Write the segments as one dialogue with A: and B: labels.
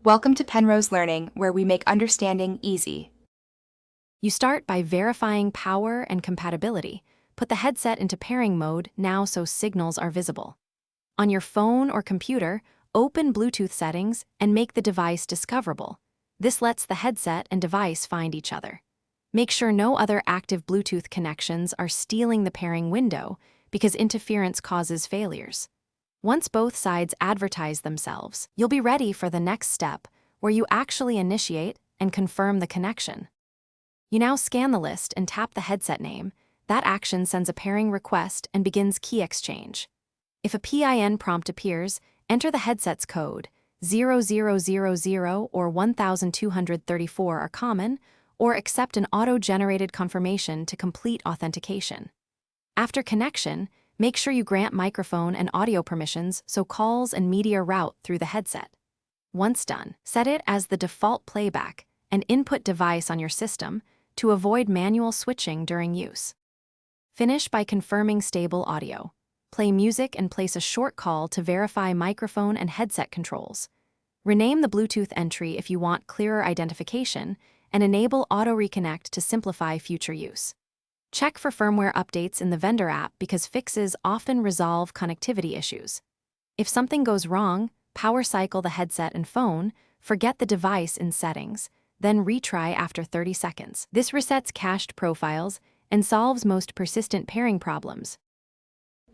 A: Welcome to Penrose Learning, where we make understanding easy.
B: You start by verifying power and compatibility. Put the headset into pairing mode now so signals are visible. On your phone or computer, open Bluetooth settings and make the device discoverable. This lets the headset and device find each other. Make sure no other active Bluetooth connections are stealing the pairing window because interference causes failures. Once both sides advertise themselves, you'll be ready for the next step, where you actually initiate and confirm the connection. You now scan the list and tap the headset name. That action sends a pairing request and begins key exchange. If a PIN prompt appears, enter the headset's code. 0000 or 1234 are common, or accept an auto-generated confirmation to complete authentication. After connection, make sure you grant microphone and audio permissions so calls and media route through the headset. Once done, set it as the default playback and input device on your system to avoid manual switching during use. Finish by confirming stable audio. Play music and place a short call to verify microphone and headset controls. Rename the Bluetooth entry if you want clearer identification, and enable auto reconnect to simplify future use. Check for firmware updates in the vendor app because fixes often resolve connectivity issues. If something goes wrong, power cycle the headset and phone, forget the device in settings, then retry after 30 seconds. This resets cached profiles and solves most persistent pairing problems.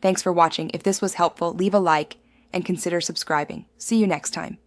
A: Thanks for watching. If this was helpful, leave a like and consider subscribing. See you next time.